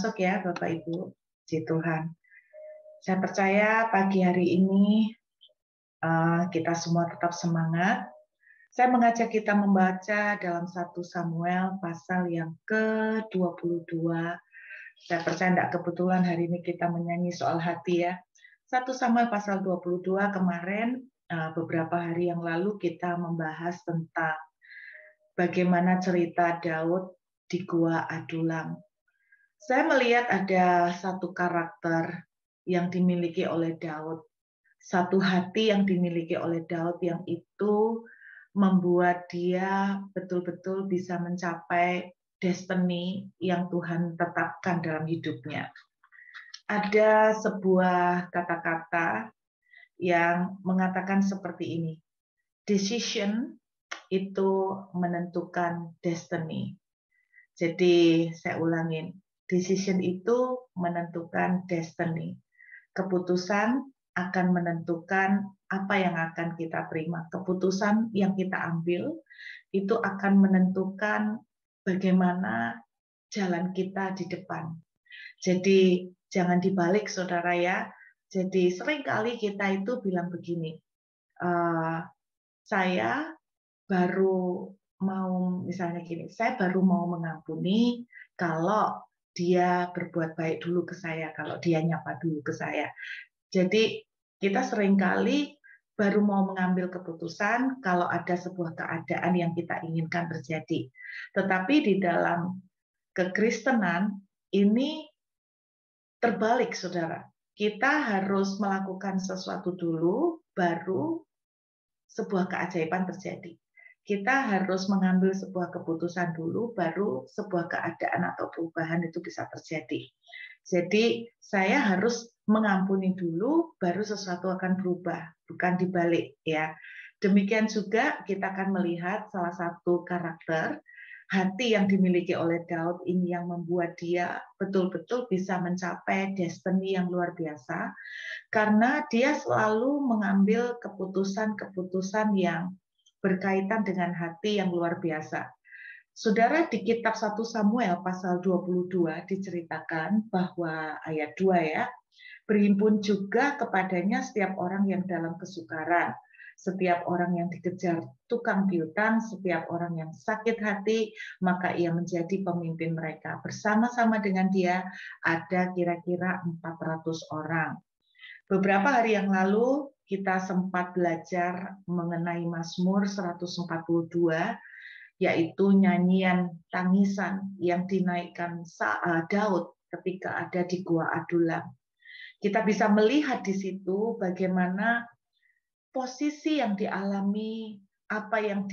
masuk ya Bapak Ibu, puji Tuhan. Saya percaya pagi hari ini kita semua tetap semangat. Saya mengajak kita membaca dalam 1 Samuel pasal yang ke-22. Saya percaya tidak kebetulan hari ini kita menyanyi soal hati ya. 1 Samuel pasal 22 kemarin, beberapa hari yang lalu kita membahas tentang bagaimana cerita Daud di Gua Adulam. Saya melihat ada satu karakter yang dimiliki oleh Daud, satu hati yang dimiliki oleh Daud yang itu membuat dia betul-betul bisa mencapai destiny yang Tuhan tetapkan dalam hidupnya. Ada sebuah kata-kata yang mengatakan seperti ini, decision itu menentukan destiny. Jadi saya ulangin, decision itu menentukan destiny. Keputusan akan menentukan apa yang akan kita terima. Keputusan yang kita ambil itu akan menentukan bagaimana jalan kita di depan. Jadi jangan dibalik saudara ya. Jadi seringkali kita itu bilang begini, saya baru mau misalnya gini, saya baru mau mengampuni kalau dia berbuat baik dulu ke saya, kalau dia nyapa dulu ke saya. Jadi kita seringkali baru mau mengambil keputusan kalau ada sebuah keadaan yang kita inginkan terjadi. Tetapi di dalam kekristenan ini terbalik, saudara. Kita harus melakukan sesuatu dulu, baru sebuah keajaiban terjadi. Kita harus mengambil sebuah keputusan dulu, baru sebuah keadaan atau perubahan itu bisa terjadi. Jadi saya harus mengampuni dulu, baru sesuatu akan berubah, bukan dibalik ya. Demikian juga kita akan melihat salah satu karakter hati yang dimiliki oleh Daud ini yang membuat dia betul-betul bisa mencapai destiny yang luar biasa, karena dia selalu mengambil keputusan-keputusan yang berkaitan dengan hati yang luar biasa. Saudara, di kitab 1 Samuel pasal 22 diceritakan bahwa ayat 2 ya, berhimpun juga kepadanya setiap orang yang dalam kesukaran, setiap orang yang dikejar tukang piutang, setiap orang yang sakit hati, maka ia menjadi pemimpin mereka. Bersama-sama dengan dia ada kira-kira 400 orang. Beberapa hari yang lalu kita sempat belajar mengenai Mazmur 142, yaitu nyanyian tangisan yang dinaikkan Daud ketika ada di Gua Adulam. Kita bisa melihat di situ bagaimana posisi yang dialami, apa yang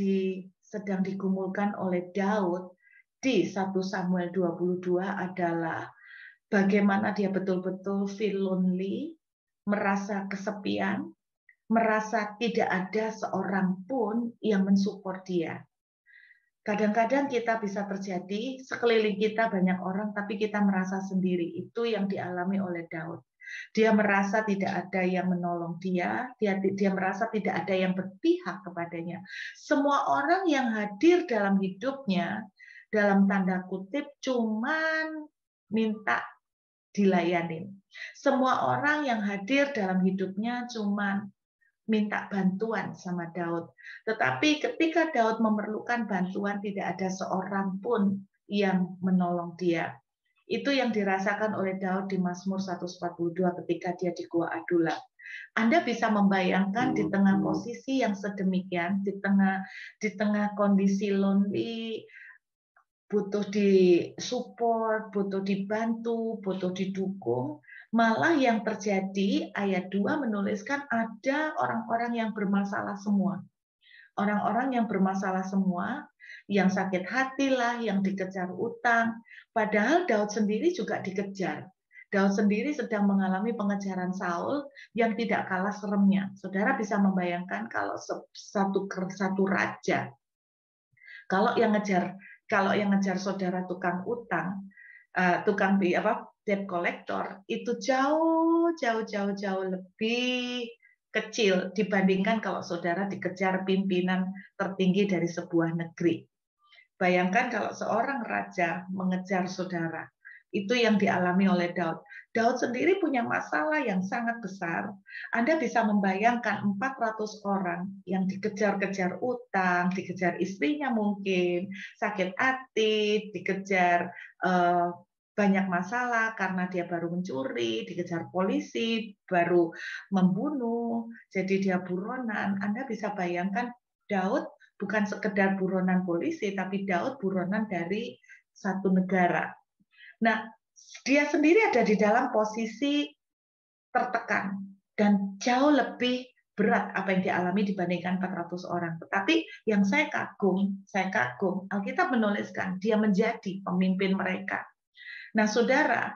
sedang digumulkan oleh Daud di 1 Samuel 22 adalah bagaimana dia betul-betul feel lonely, merasa kesepian, merasa tidak ada seorang pun yang mensupport dia. Kadang-kadang kita bisa terjadi, sekeliling kita banyak orang, tapi kita merasa sendiri. Itu yang dialami oleh Daud. Dia merasa tidak ada yang menolong dia merasa tidak ada yang berpihak kepadanya. Semua orang yang hadir dalam hidupnya, dalam tanda kutip, cuman minta dilayanin. Semua orang yang hadir dalam hidupnya cuma minta bantuan sama Daud. Tetapi ketika Daud memerlukan bantuan, tidak ada seorang pun yang menolong dia. Itu yang dirasakan oleh Daud di Mazmur 142 ketika dia di Gua Adulam. Anda bisa membayangkan di tengah posisi yang sedemikian, di tengah kondisi lonely, butuh disupport, butuh dibantu, butuh didukung, malah yang terjadi ayat 2 menuliskan ada orang-orang yang bermasalah semua. Orang-orang yang bermasalah semua, yang sakit hati lah, yang dikejar utang, padahal Daud sendiri juga dikejar. Daud sendiri sedang mengalami pengejaran Saul yang tidak kalah seremnya. Saudara bisa membayangkan kalau satu raja, kalau yang ngejar saudara tukang utang, tukang debt collector itu jauh lebih kecil dibandingkan kalau saudara dikejar pimpinan tertinggi dari sebuah negeri. Bayangkan kalau seorang raja mengejar saudara, Itu yang dialami oleh Daud. Daud sendiri punya masalah yang sangat besar. Anda bisa membayangkan 400 orang yang dikejar-kejar utang, dikejar istrinya mungkin, sakit hati, dikejar banyak masalah karena dia baru mencuri, dikejar polisi, baru membunuh, jadi dia buronan. Anda bisa bayangkan Daud bukan sekedar buronan polisi, tapi Daud buronan dari satu negara. Nah, dia sendiri ada di dalam posisi tertekan dan jauh lebih berat apa yang dialami dibandingkan 400 orang. Tetapi yang saya kagum, Alkitab menuliskan dia menjadi pemimpin mereka. Nah, saudara,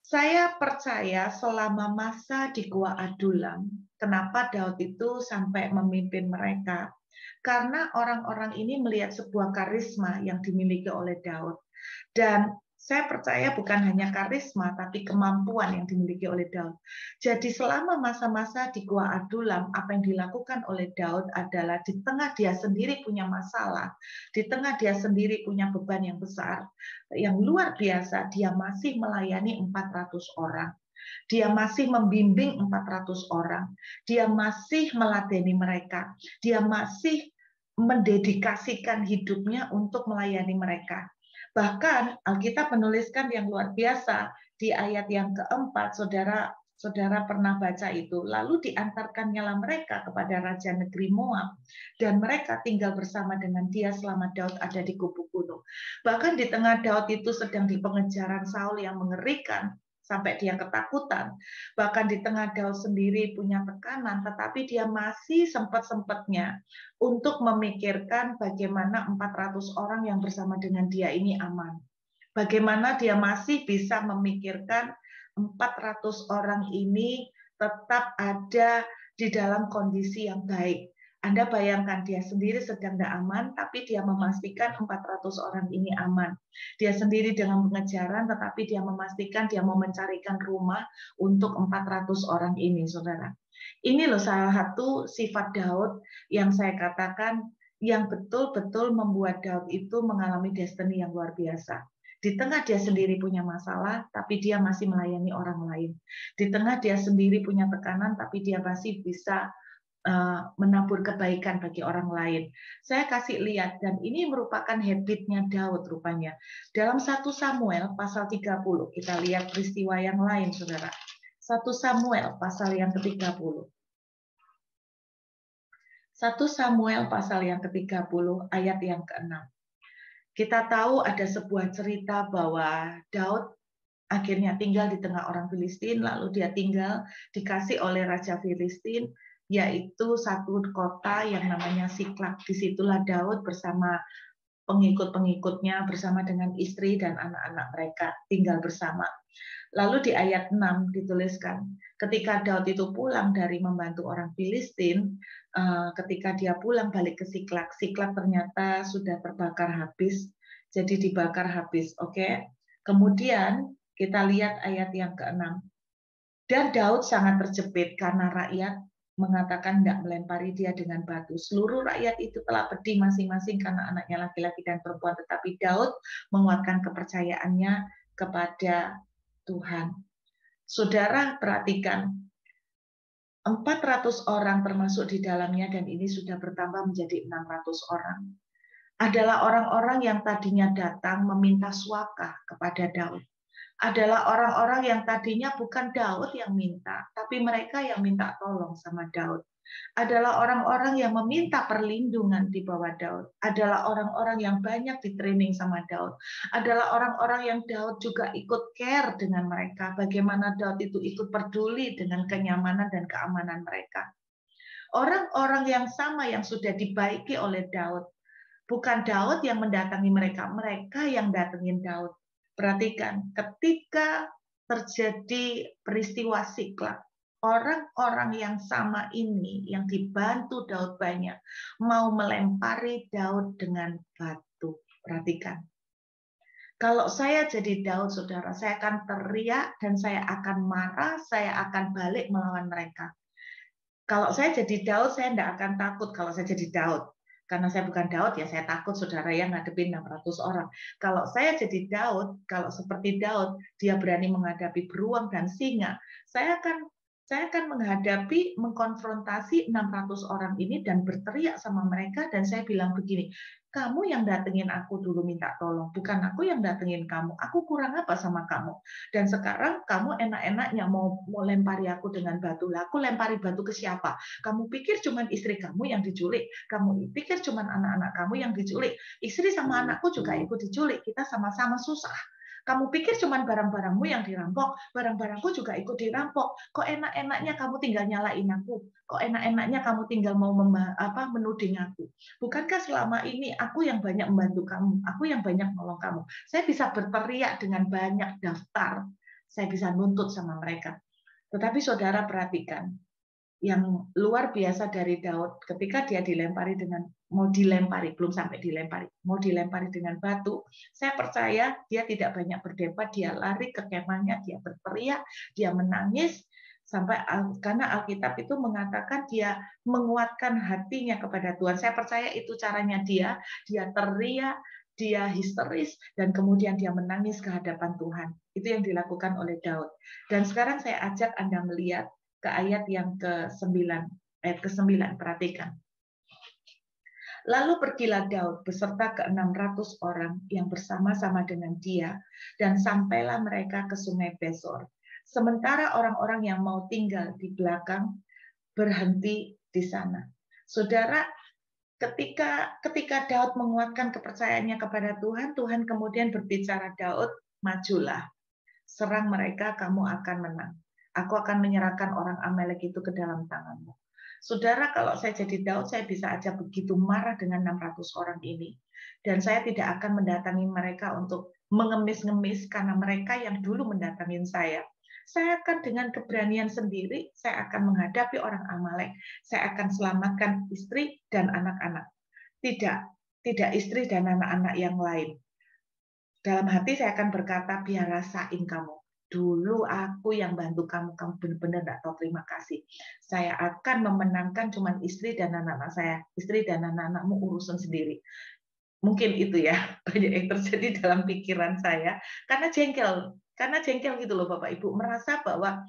saya percaya selama masa di Gua Adulam, kenapa Daud itu sampai memimpin mereka? Karena orang-orang ini melihat sebuah karisma yang dimiliki oleh Daud. Dan saya percaya bukan hanya karisma, tapi kemampuan yang dimiliki oleh Daud. Jadi selama masa-masa di Gua Adulam, apa yang dilakukan oleh Daud adalah di tengah dia sendiri punya masalah, di tengah dia sendiri punya beban yang besar, yang luar biasa, dia masih melayani 400 orang. Dia masih membimbing 400 orang. Dia masih meladeni mereka. Dia masih mendedikasikan hidupnya untuk melayani mereka. Bahkan Alkitab menuliskan yang luar biasa di ayat yang keempat, saudara pernah baca itu. Lalu diantarkannyalah mereka kepada raja negeri Moab, dan mereka tinggal bersama dengan dia selama Daud ada di gubuk gunung. Bahkan di tengah Daud itu sedang di pengejaran Saul yang mengerikan, sampai dia ketakutan. Bahkan di tengah Daud sendiri punya tekanan, tetapi dia masih sempat-sempatnya untuk memikirkan bagaimana 400 orang yang bersama dengan dia ini aman. Bagaimana dia masih bisa memikirkan 400 orang ini tetap ada di dalam kondisi yang baik. Anda bayangkan dia sendiri sedang tidak aman, tapi dia memastikan 400 orang ini aman. Dia sendiri dengan pengejaran, tetapi dia memastikan dia mau mencarikan rumah untuk 400 orang ini, saudara. Ini loh salah satu sifat Daud yang saya katakan yang betul-betul membuat Daud itu mengalami destiny yang luar biasa. Di tengah dia sendiri punya masalah, tapi dia masih melayani orang lain. Di tengah dia sendiri punya tekanan, tapi dia masih bisa menabur kebaikan bagi orang lain. Saya kasih lihat, dan ini merupakan habitnya Daud rupanya. Dalam 1 Samuel pasal 30, kita lihat peristiwa yang lain, saudara. 1 Samuel pasal yang ke-30. 1 Samuel pasal yang ke-30, ayat yang ke-6. Kita tahu ada sebuah cerita bahwa Daud akhirnya tinggal di tengah orang Filistin, lalu dia tinggal dikasih oleh Raja Filistin, yaitu satu kota yang namanya Siklak. Disitulah Daud bersama pengikut-pengikutnya, bersama dengan istri dan anak-anak mereka tinggal bersama. Lalu di ayat 6 dituliskan, ketika Daud itu pulang dari membantu orang Filistin, ketika dia pulang balik ke Siklak, Siklak ternyata sudah terbakar habis, jadi dibakar habis. Oke. Kemudian kita lihat ayat yang ke-6. Dan Daud sangat terjepit karena rakyat mengatakan tidak melempari dia dengan batu. Seluruh rakyat itu telah pedih masing-masing karena anaknya laki-laki dan perempuan. Tetapi Daud menguatkan kepercayaannya kepada Tuhan. Saudara perhatikan, 400 orang termasuk di dalamnya, dan ini sudah bertambah menjadi 600 orang. Adalah orang-orang yang tadinya datang meminta suaka kepada Daud. Adalah orang-orang yang tadinya bukan Daud yang minta, tapi mereka yang minta tolong sama Daud. Adalah orang-orang yang meminta perlindungan di bawah Daud. Adalah orang-orang yang banyak di-training sama Daud. Adalah orang-orang yang Daud juga ikut care dengan mereka. Bagaimana Daud itu ikut peduli dengan kenyamanan dan keamanan mereka. Orang-orang yang sama yang sudah dibaiki oleh Daud. Bukan Daud yang mendatangi mereka, mereka yang datengin Daud. Perhatikan, ketika terjadi peristiwa Siklak, orang-orang yang sama ini, yang dibantu Daud banyak, mau melempari Daud dengan batu. Perhatikan. Kalau saya jadi Daud, saudara, saya akan teriak dan saya akan marah, saya akan balik melawan mereka. Kalau saya jadi Daud, saya tidak akan takut kalau saya jadi Daud. Karena saya bukan Daud, ya saya takut saudara yang ngadepin 600 orang. Kalau saya jadi Daud, kalau seperti Daud, dia berani menghadapi beruang dan singa, saya akan menghadapi, mengkonfrontasi 600 orang ini dan berteriak sama mereka, dan saya bilang begini, kamu yang datengin aku dulu minta tolong, bukan aku yang datengin kamu. Aku kurang apa sama kamu? Dan sekarang kamu enak-enaknya mau lempari aku dengan batu. Lah, aku lempari batu ke siapa? Kamu pikir cuma istri kamu yang diculik? Kamu pikir cuma anak-anak kamu yang diculik? Istri sama anakku juga ikut diculik. Kita sama-sama susah. Kamu pikir cuma barang-barangmu yang dirampok, barang-barangku juga ikut dirampok. Kok enak-enaknya kamu tinggal nyalain aku? Kok enak-enaknya kamu tinggal mau menuding aku? Bukankah selama ini aku yang banyak membantu kamu, aku yang banyak nolong kamu? Saya bisa berteriak dengan banyak daftar, saya bisa nuntut sama mereka. Tetapi saudara perhatikan, yang luar biasa dari Daud ketika dia mau dilempari, belum sampai dilempari, mau dilempari dengan batu, saya percaya dia tidak banyak berdebat, dia lari ke kemahnya, dia berteriak, dia menangis, sampai karena Alkitab itu mengatakan dia menguatkan hatinya kepada Tuhan. Saya percaya itu caranya dia teriak, dia histeris, dan kemudian dia menangis ke hadapan Tuhan. Itu yang dilakukan oleh Daud. Dan sekarang saya ajak Anda melihat ke ayat yang ke-9, ayat ke-9, perhatikan. Lalu pergilah Daud beserta ke-600 orang yang bersama-sama dengan dia, dan sampailah mereka ke sungai Besor. Sementara orang-orang yang mau tinggal di belakang berhenti di sana. Saudara, ketika Daud menguatkan kepercayaannya kepada Tuhan, Tuhan kemudian berbicara, Daud, majulah, serang mereka, kamu akan menang. Aku akan menyerahkan orang Amalek itu ke dalam tanganmu. Saudara, kalau saya jadi Daud, saya bisa aja begitu marah dengan 600 orang ini. Dan saya tidak akan mendatangi mereka untuk mengemis-ngemis karena mereka yang dulu mendatangin saya. Saya akan dengan keberanian sendiri, saya akan menghadapi orang Amalek. Saya akan selamatkan istri dan anak-anak. Tidak istri dan anak-anak yang lain. Dalam hati saya akan berkata, biar rasain kamu. Dulu aku yang bantu kamu benar-benar tidak tahu terima kasih. Saya akan memenangkan cuma istri dan anak-anak saya. Istri dan anak-anakmu urusan sendiri. Mungkin itu ya, banyak yang terjadi dalam pikiran saya. Karena jengkel gitu loh Bapak Ibu. Merasa bahwa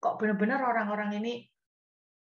kok benar-benar orang-orang ini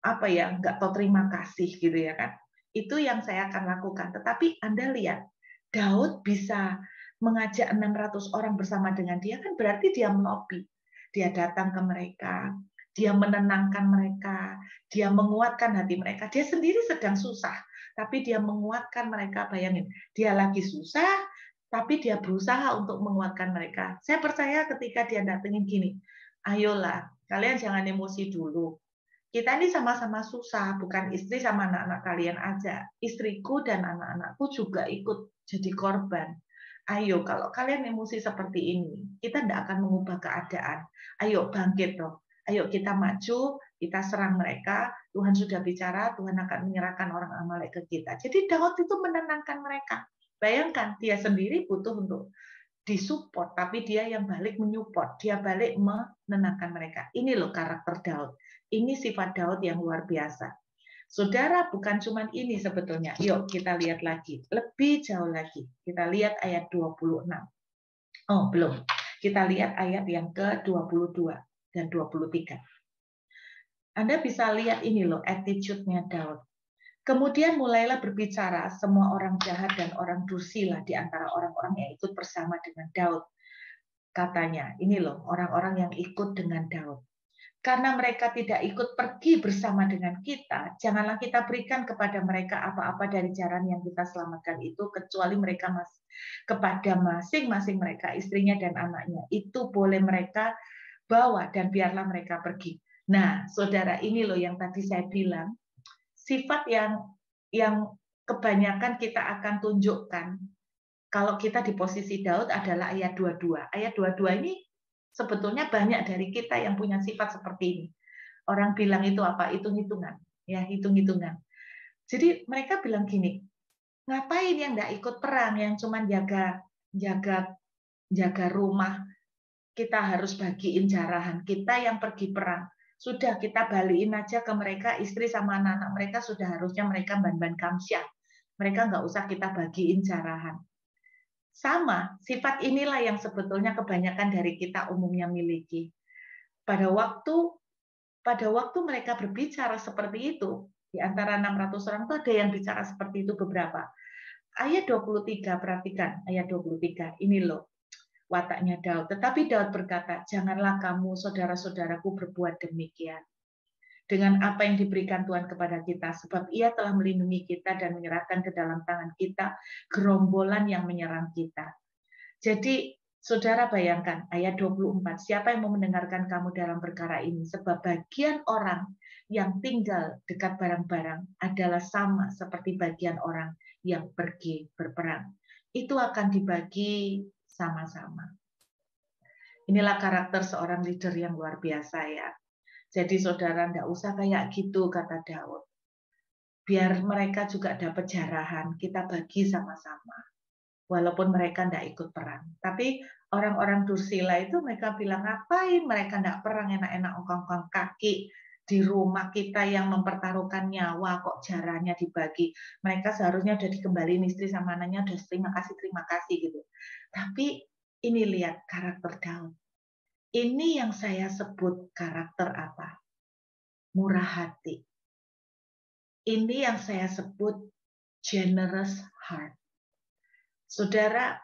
nggak tahu terima kasih gitu ya kan. Itu yang saya akan lakukan. Tetapi Anda lihat, Daud bisa mengajak 600 orang bersama dengan dia, kan berarti dia melobi. Dia datang ke mereka, dia menenangkan mereka, dia menguatkan hati mereka. Dia sendiri sedang susah, tapi dia menguatkan mereka. Bayangin, dia lagi susah, tapi dia berusaha untuk menguatkan mereka. Saya percaya ketika dia datengin gini, ayolah, kalian jangan emosi dulu. Kita ini sama-sama susah, bukan istri sama anak-anak kalian aja. Istriku dan anak-anakku juga ikut jadi korban. Ayo, kalau kalian emosi seperti ini, kita tidak akan mengubah keadaan. Ayo bangkit toh. Ayo kita maju, kita serang mereka. Tuhan sudah bicara, Tuhan akan menyerahkan orang Amalek ke kita. Jadi Daud itu menenangkan mereka. Bayangkan, dia sendiri butuh untuk disupport, tapi dia yang balik menyupport, dia balik menenangkan mereka. Ini loh karakter Daud. Ini sifat Daud yang luar biasa. Saudara, bukan cuma ini sebetulnya. Yuk kita lihat lagi, lebih jauh lagi. Kita lihat ayat 26. Oh, belum. Kita lihat ayat yang ke-22 dan 23. Anda bisa lihat ini loh, attitude-nya Daud. Kemudian mulailah berbicara semua orang jahat dan orang dursila di antara orang-orang yang ikut bersama dengan Daud. Katanya, ini loh orang-orang yang ikut dengan Daud. Karena mereka tidak ikut pergi bersama dengan kita, janganlah kita berikan kepada mereka apa-apa dari jaran yang kita selamatkan itu, kecuali mereka kepada masing-masing mereka, istrinya dan anaknya. Itu boleh mereka bawa dan biarlah mereka pergi. Nah, saudara, ini loh yang tadi saya bilang, sifat yang kebanyakan kita akan tunjukkan kalau kita di posisi Daud adalah ayat 22. Ayat 22 ini sebetulnya banyak dari kita yang punya sifat seperti ini. Orang bilang itu apa? Hitung-hitungan. Ya, hitung-hitungan. Jadi mereka bilang gini, ngapain yang nggak ikut perang, yang cuma jaga rumah, kita harus bagiin jarahan, kita yang pergi perang. Sudah kita balikin aja ke mereka, istri sama anak-anak mereka sudah harusnya mereka ban-ban kamsyah. Mereka nggak usah kita bagiin jarahan. Sama, sifat inilah yang sebetulnya kebanyakan dari kita umumnya miliki. Pada waktu mereka berbicara seperti itu, di antara 600 orang itu ada yang bicara seperti itu beberapa. Ayat 23, perhatikan ayat 23. Ini loh wataknya Daud. Tetapi Daud berkata, janganlah kamu saudara-saudaraku berbuat demikian. Dengan apa yang diberikan Tuhan kepada kita, sebab Ia telah melindungi kita dan menyerahkan ke dalam tangan kita gerombolan yang menyerang kita. Jadi, saudara bayangkan ayat 24, siapa yang mau mendengarkan kamu dalam perkara ini? Sebab bagian orang yang tinggal dekat barang-barang adalah sama seperti bagian orang yang pergi berperang. Itu akan dibagi sama-sama. Inilah karakter seorang leader yang luar biasa ya. Jadi saudara enggak usah kayak gitu, kata Daud. Biar mereka juga dapat jarahan, kita bagi sama-sama. Walaupun mereka enggak ikut perang. Tapi orang-orang Dursila itu mereka bilang, ngapain mereka enggak perang, enak-enak ongkang-ongkang kaki di rumah kita yang mempertaruhkan nyawa, kok jaranya dibagi. Mereka seharusnya udah dikembaliin istri sama anaknya, udah terima kasih gitu. Tapi ini lihat karakter Daud. Ini yang saya sebut karakter apa? Murah hati. Ini yang saya sebut generous heart. Saudara,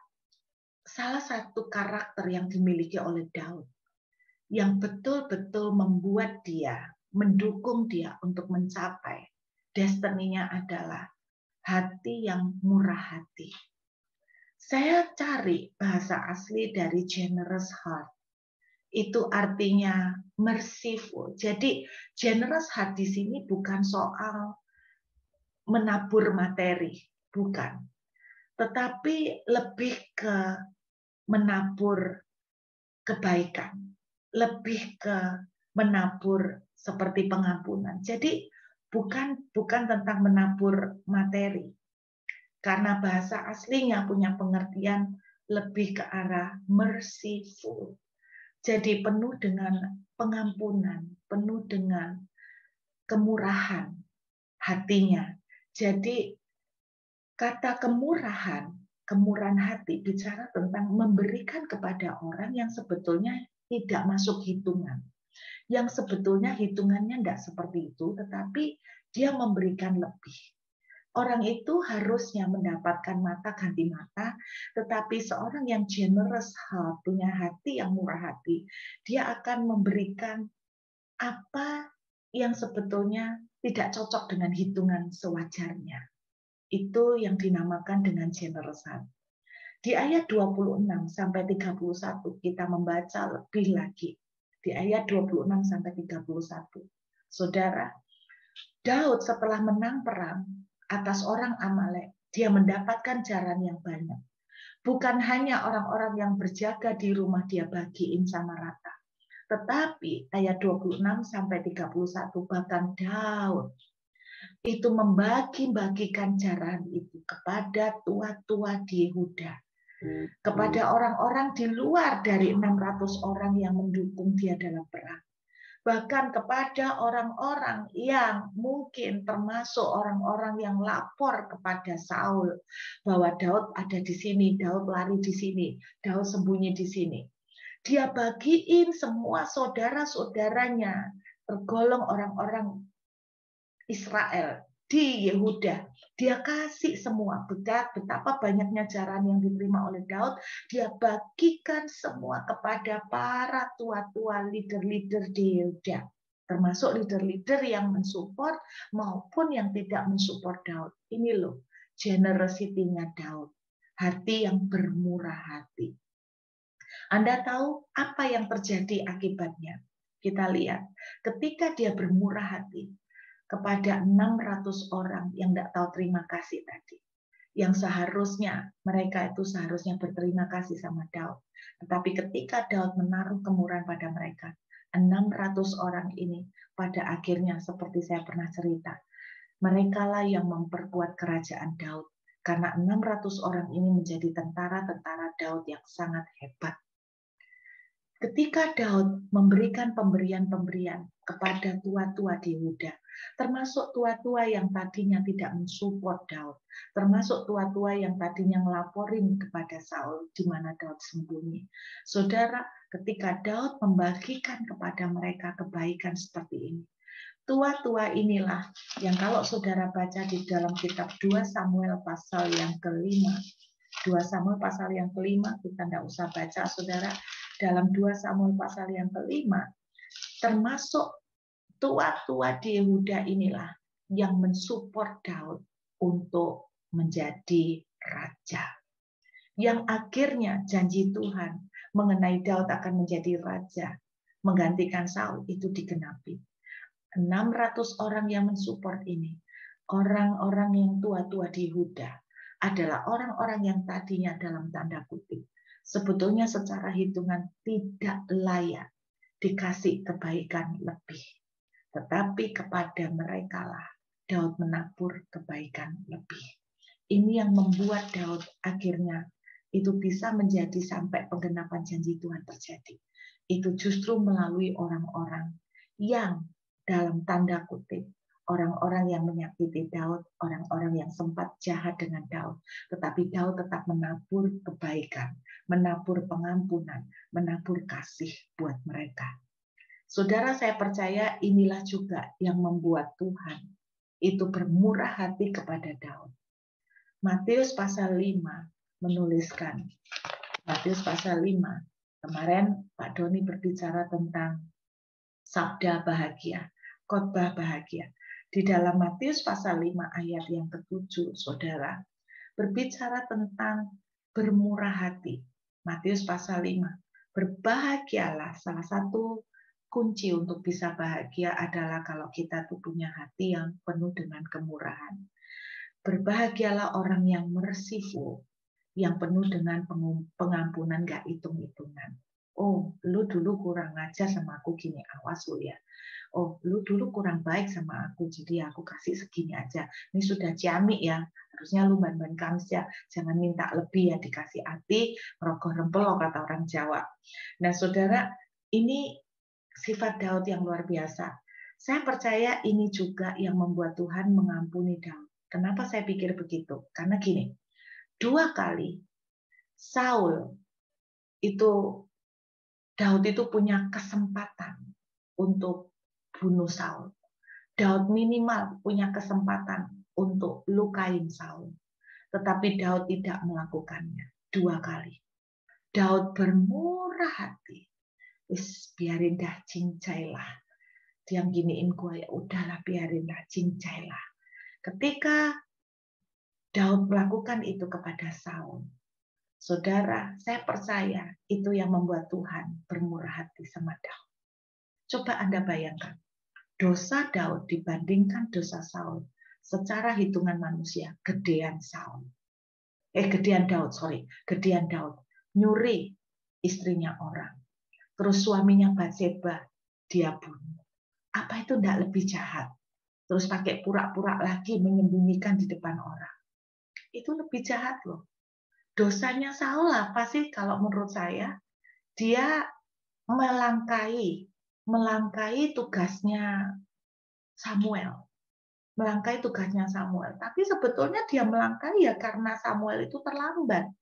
salah satu karakter yang dimiliki oleh Daud yang betul-betul membuat dia, mendukung dia untuk mencapai destininya adalah hati yang murah hati. Saya cari bahasa asli dari generous heart. Itu artinya merciful. Jadi generous heart di sini bukan soal menabur materi, bukan. Tetapi lebih ke menabur kebaikan, lebih ke menabur seperti pengampunan. Jadi bukan tentang menabur materi. Karena bahasa aslinya punya pengertian lebih ke arah merciful. Jadi penuh dengan pengampunan, penuh dengan kemurahan hatinya. Jadi kata kemurahan hati bicara tentang memberikan kepada orang yang sebetulnya tidak masuk hitungan. Yang sebetulnya hitungannya tidak seperti itu, tetapi dia memberikan lebih. Orang itu harusnya mendapatkan mata ganti mata, tetapi seorang yang generous heart, punya hati yang murah hati, dia akan memberikan apa yang sebetulnya tidak cocok dengan hitungan sewajarnya. Itu yang dinamakan dengan generous heart. Di ayat 26 sampai 31 kita membaca lebih lagi. Di ayat 26 sampai 31. Saudara, Daud setelah menang perang atas orang Amalek, dia mendapatkan jaran yang banyak. Bukan hanya orang-orang yang berjaga di rumah dia bagiin sama rata. Tetapi ayat 26 sampai 31 bahkan Daud itu membagi-bagikan jaran itu kepada tua-tua di Yehuda. Kepada orang-orang di luar dari 600 orang yang mendukung dia dalam perang. Bahkan kepada orang-orang yang mungkin termasuk orang-orang yang lapor kepada Saul bahwa Daud ada di sini, Daud lari di sini, Daud sembunyi di sini. Dia bagiin semua saudara-saudaranya, tergolong orang-orang Israel di Yehuda. Dia kasih semua, betapa banyaknya jaran yang diterima oleh Daud, dia bagikan semua kepada para tua-tua leader-leader di Yehuda, termasuk leader-leader yang mensupport maupun yang tidak mensupport Daud. Ini loh generosity-nya Daud, hati yang bermurah hati. Anda tahu apa yang terjadi akibatnya? Kita lihat, ketika dia bermurah hati kepada 600 orang yang tidak tahu terima kasih tadi, yang seharusnya mereka itu seharusnya berterima kasih sama Daud. Tetapi ketika Daud menaruh kemurahan pada mereka, 600 orang ini pada akhirnya seperti saya pernah cerita, merekalah yang memperkuat kerajaan Daud. Karena 600 orang ini menjadi tentara-tentara Daud yang sangat hebat. Ketika Daud memberikan pemberian-pemberian kepada tua-tua di Yehuda, termasuk tua-tua yang tadinya tidak mensupport Daud, termasuk tua-tua yang tadinya ngelaporin kepada Saul di mana Daud sembunyi. Saudara, ketika Daud membagikan kepada mereka kebaikan seperti ini, tua-tua inilah yang kalau saudara baca di dalam kitab 2 Samuel pasal yang kelima, 2 Samuel pasal yang kelima, kita tidak usah baca, saudara. Dalam 2 Samuel pasal yang kelima, termasuk tua-tua di Yehuda inilah yang mensupport Daud untuk menjadi raja. Yang akhirnya janji Tuhan mengenai Daud akan menjadi raja, menggantikan Saul, itu digenapi. 600 orang yang mensupport ini, orang-orang yang tua-tua di Yehuda, adalah orang-orang yang tadinya dalam tanda kutip sebetulnya secara hitungan tidak layak dikasih kebaikan lebih. Tetapi kepada mereka lah Daud menabur kebaikan lebih. Ini yang membuat Daud akhirnya itu bisa menjadi sampai penggenapan janji Tuhan terjadi. Itu justru melalui orang-orang yang dalam tanda kutip, orang-orang yang menyakiti Daud, orang-orang yang sempat jahat dengan Daud. Tetapi Daud tetap menabur kebaikan, menabur pengampunan, menabur kasih buat mereka. Saudara, saya percaya inilah juga yang membuat Tuhan itu bermurah hati kepada Daud. Matius pasal 5 menuliskan, Matius pasal 5, kemarin Pak Doni berbicara tentang sabda bahagia, khotbah bahagia. Di dalam Matius pasal 5 ayat yang ke-7, saudara, berbicara tentang bermurah hati. Matius pasal 5, berbahagialah. Salah satu kunci untuk bisa bahagia adalah kalau kita tuh punya hati yang penuh dengan kemurahan. Berbahagialah orang yang merciful, yang penuh dengan pengampunan, gak hitung-hitungan. Oh, lu dulu kurang ajar sama aku gini, awas lu ya. Oh, lu dulu kurang baik sama aku, jadi aku kasih segini aja. Ini sudah ciamik ya, harusnya lu ban-ban kamis ya. Jangan minta lebih ya, dikasih hati, merogoh rempelo kata orang Jawa. Nah, saudara, ini sifat Daud yang luar biasa. Saya percaya ini juga yang membuat Tuhan mengampuni Daud. Kenapa saya pikir begitu? Karena gini, 2 kali Saul itu, Daud itu punya kesempatan untuk bunuh Saul. Daud minimal punya kesempatan untuk lukain Saul. Tetapi Daud tidak melakukannya 2 kali. Daud bermurah hati. Wis biarin dah, cincailah. Dia giniin gue, ya udahlah biarin dah, cincailah. Ketika Daud melakukan itu kepada Saul, saudara, saya percaya itu yang membuat Tuhan bermurah hati sama Daud. Coba Anda bayangkan, dosa Daud dibandingkan dosa Saul, secara hitungan manusia, gedean Daud. Nyuri istrinya orang. Terus suaminya Batseba, dia bunuh. Apa itu tidak lebih jahat? Terus pakai pura-pura lagi menyembunyikan di depan orang. Itu lebih jahat loh. Dosanya Saul apa sih kalau menurut saya? Dia melangkahi tugasnya Samuel. Melangkahi tugasnya Samuel. Tapi sebetulnya dia melangkahi ya karena Samuel itu terlambat.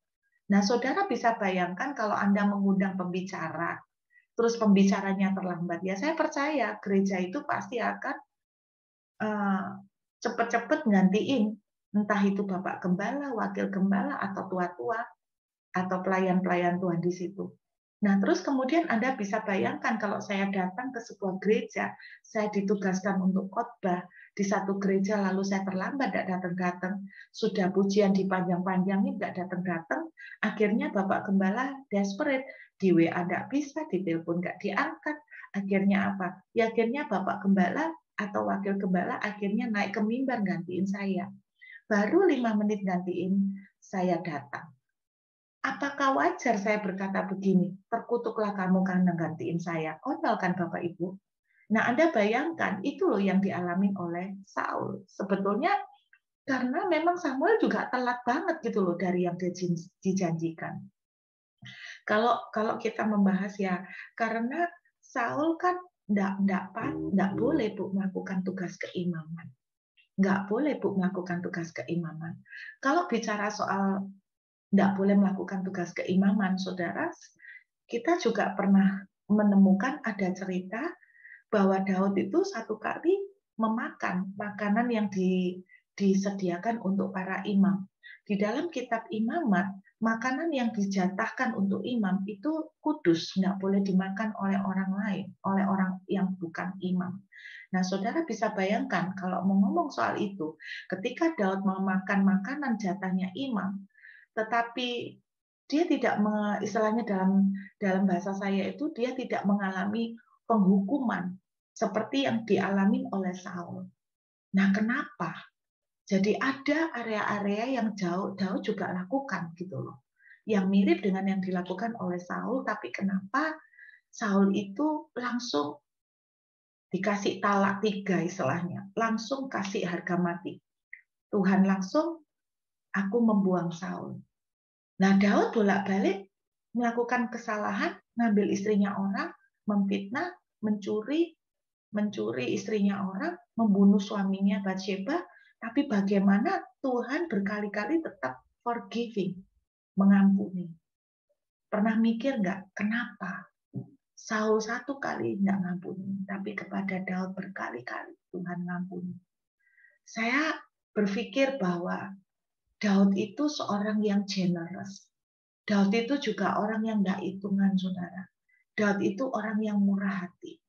Nah, saudara bisa bayangkan kalau Anda mengundang pembicara, terus pembicaranya terlambat. Ya saya percaya gereja itu pasti akan cepat-cepat gantiin. Entah itu Bapak Gembala, Wakil Gembala, atau tua-tua, atau pelayan-pelayan Tuhan di situ. Nah, terus kemudian Anda bisa bayangkan kalau saya datang ke sebuah gereja, saya ditugaskan untuk khotbah di satu gereja, lalu saya terlambat, tidak datang-datang, sudah pujian dipanjang-panjangin, tidak datang-datang, akhirnya Bapak Gembala desperate, di WA tidak bisa, di telepon nggak diangkat, akhirnya apa? Ya akhirnya Bapak Gembala atau Wakil Gembala akhirnya naik ke mimbar gantiin saya. Baru 5 menit gantiin, saya datang. Apakah wajar saya berkata begini? Terkutuklah kamu karena gantiin saya. Konyol kan Bapak Ibu? Nah, Anda bayangkan, itu loh yang dialami oleh Saul. Sebetulnya karena memang Samuel juga telat banget gitu loh dari yang dijanjikan. Kalau kalau kita membahas ya, karena Saul kan nggak boleh Bu melakukan tugas keimaman. Nggak boleh Bu melakukan tugas keimaman. Kalau bicara soal nggak boleh melakukan tugas keimaman, saudara, kita juga pernah menemukan ada cerita bahwa Daud itu satu kali memakan makanan yang disediakan untuk para imam. Di dalam kitab imamat, makanan yang dijatahkan untuk imam itu kudus, nggak boleh dimakan oleh orang lain, oleh orang yang bukan imam. Nah, saudara bisa bayangkan kalau mau ngomong soal itu, ketika Daud mau makan makanan jatahnya imam, tetapi dia tidak istilahnya dalam dalam bahasa saya itu dia tidak mengalami penghukuman seperti yang dialami oleh Saul. Nah, kenapa? Jadi ada area-area yang Daud juga lakukan gitu loh. Yang mirip dengan yang dilakukan oleh Saul, tapi kenapa Saul itu langsung dikasih talak 3 istilahnya, langsung kasih harga mati. Tuhan langsung, aku membuang Saul. Nah, Daud bolak-balik melakukan kesalahan, ngambil istrinya orang, memfitnah, mencuri istrinya orang, membunuh suaminya Batsheba, tapi bagaimana Tuhan berkali-kali tetap forgiving, mengampuni. Pernah mikir nggak kenapa Saul satu kali nggak ngampuni, tapi kepada Daud berkali-kali Tuhan ngampuni. Saya berpikir bahwa Daud itu seorang yang generous. Daud itu juga orang yang nggak hitungan, saudara. Daud itu orang yang murah hati.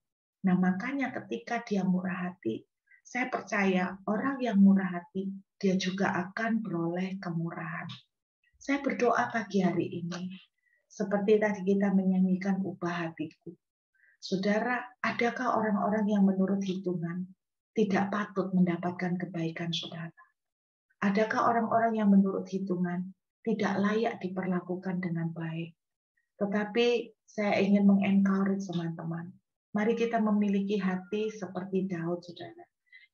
Nah, makanya ketika dia murah hati, saya percaya orang yang murah hati, dia juga akan beroleh kemurahan. Saya berdoa pagi hari ini, seperti tadi kita menyanyikan ubah hatiku. Saudara, adakah orang-orang yang menurut hitungan tidak patut mendapatkan kebaikan saudara? Adakah orang-orang yang menurut hitungan tidak layak diperlakukan dengan baik? Tetapi saya ingin mengencourage teman-teman. Mari kita memiliki hati seperti Daud, saudara.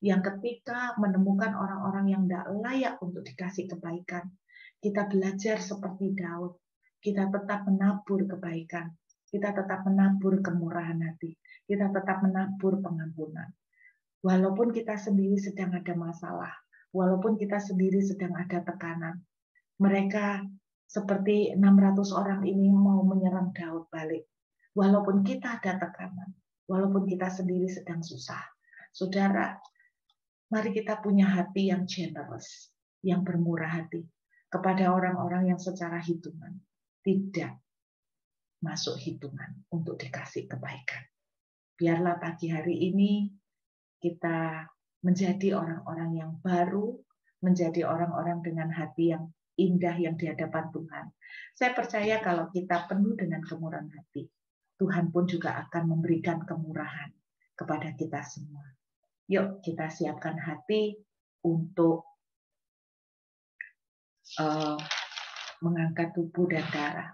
Yang ketika menemukan orang-orang yang tidak layak untuk dikasih kebaikan, kita belajar seperti Daud. Kita tetap menabur kebaikan. Kita tetap menabur kemurahan hati. Kita tetap menabur pengampunan. Walaupun kita sendiri sedang ada masalah, walaupun kita sendiri sedang ada tekanan, mereka seperti 600 orang ini mau menyerang Daud balik. Walaupun kita ada tekanan, walaupun kita sendiri sedang susah. Saudara, mari kita punya hati yang generous, yang bermurah hati kepada orang-orang yang secara hitungan tidak masuk hitungan untuk dikasih kebaikan. Biarlah pagi hari ini kita menjadi orang-orang yang baru, menjadi orang-orang dengan hati yang indah yang di hadapan Tuhan. Saya percaya kalau kita penuh dengan kemurahan hati, Tuhan pun juga akan memberikan kemurahan kepada kita semua. Yuk kita siapkan hati untuk mengangkat tubuh dan darah.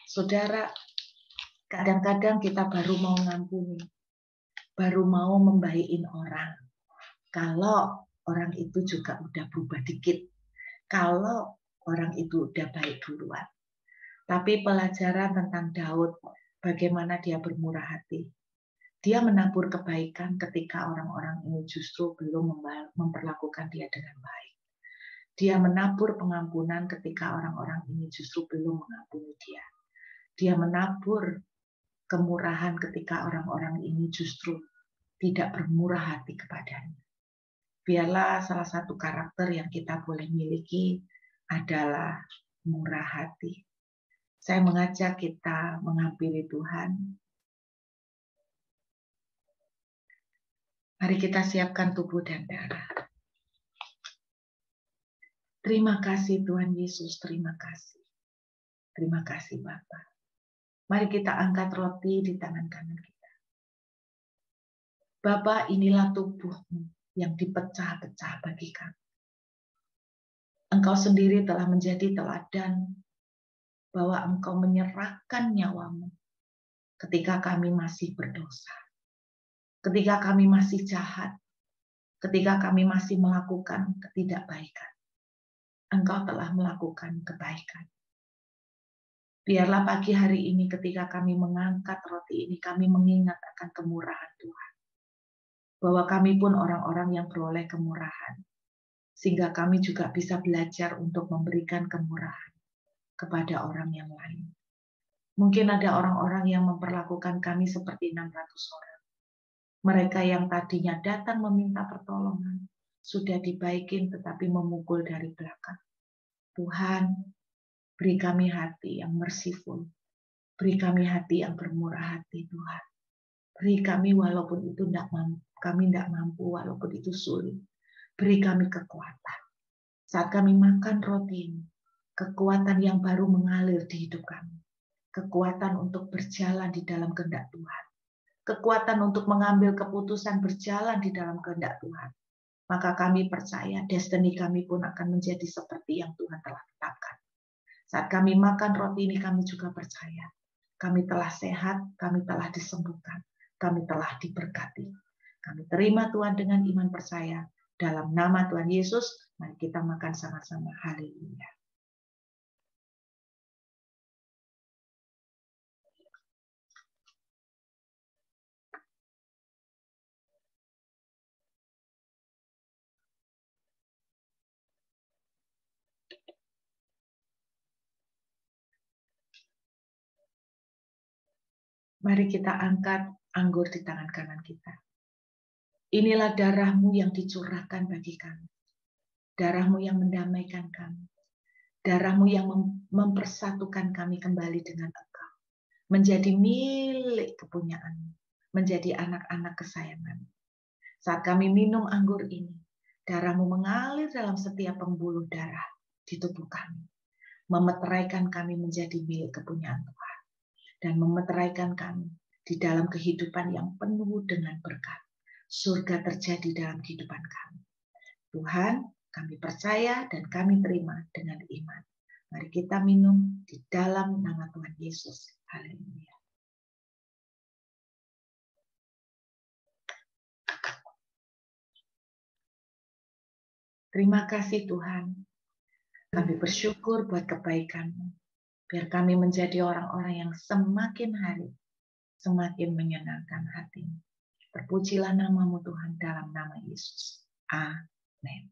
Saudara, kadang-kadang kita baru mau ngampuni, baru mau membaikin orang. Kalau orang itu juga udah berubah dikit, kalau orang itu udah baik duluan. Tapi pelajaran tentang Daud, bagaimana dia bermurah hati. Dia menabur kebaikan ketika orang-orang ini justru belum memperlakukan dia dengan baik. Dia menabur pengampunan ketika orang-orang ini justru belum mengampuni dia. Dia menabur kemurahan ketika orang-orang ini justru tidak bermurah hati kepadanya. Biarlah salah satu karakter yang kita boleh miliki adalah murah hati. Saya mengajak kita menghampiri Tuhan. Mari kita siapkan tubuh dan darah. Terima kasih Tuhan Yesus, terima kasih. Terima kasih Bapa. Mari kita angkat roti di tangan kanan kita. Bapa, inilah tubuh-Mu yang dipecah-pecah bagi kami. Engkau sendiri telah menjadi teladan bahwa Engkau menyerahkan nyawa-Mu ketika kami masih berdosa, ketika kami masih jahat, ketika kami masih melakukan ketidakbaikan. Engkau telah melakukan kebaikan. Biarlah pagi hari ini ketika kami mengangkat roti ini, kami mengingat akan kemurahan Tuhan. Bahwa kami pun orang-orang yang beroleh kemurahan. Sehingga kami juga bisa belajar untuk memberikan kemurahan kepada orang yang lain. Mungkin ada orang-orang yang memperlakukan kami seperti 600 orang. Mereka yang tadinya datang meminta pertolongan, sudah dibaikin tetapi memukul dari belakang. Tuhan, beri kami hati yang merciful. Beri kami hati yang bermurah hati, Tuhan. Beri kami walaupun itu kami tidak mampu, walaupun itu sulit. Beri kami kekuatan. Saat kami makan roti ini, kekuatan yang baru mengalir di hidup kami. Kekuatan untuk berjalan di dalam kehendak Tuhan. Kekuatan untuk mengambil keputusan berjalan di dalam kehendak Tuhan. Maka kami percaya destiny kami pun akan menjadi seperti yang Tuhan telah tetapkan. Saat kami makan roti ini, kami juga percaya. Kami telah sehat, kami telah disembuhkan, kami telah diberkati. Kami terima Tuhan dengan iman percaya. Dalam nama Tuhan Yesus, mari kita makan sama-sama. Haleluya. Mari kita angkat anggur di tangan kanan kita. Inilah darah-Mu yang dicurahkan bagi kami. Darah-Mu yang mendamaikan kami. Darah-Mu yang mempersatukan kami kembali dengan Engkau. Menjadi milik kepunyaan-Mu. Menjadi anak-anak kesayangan. Saat kami minum anggur ini, darah-Mu mengalir dalam setiap pembuluh darah di tubuh kami. Memeteraikan kami menjadi milik kepunyaan Tuhan. Dan memeteraikan kami di dalam kehidupan yang penuh dengan berkat. Surga terjadi dalam kehidupan kami. Tuhan, kami percaya dan kami terima dengan iman. Mari kita minum di dalam nama Tuhan Yesus. Haleluya. Terima kasih Tuhan. Kami bersyukur buat kebaikan-Mu. Biar kami menjadi orang-orang yang semakin hari semakin menyenangkan hati-Mu. Terpujilah nama-Mu Tuhan dalam nama Yesus. Amin.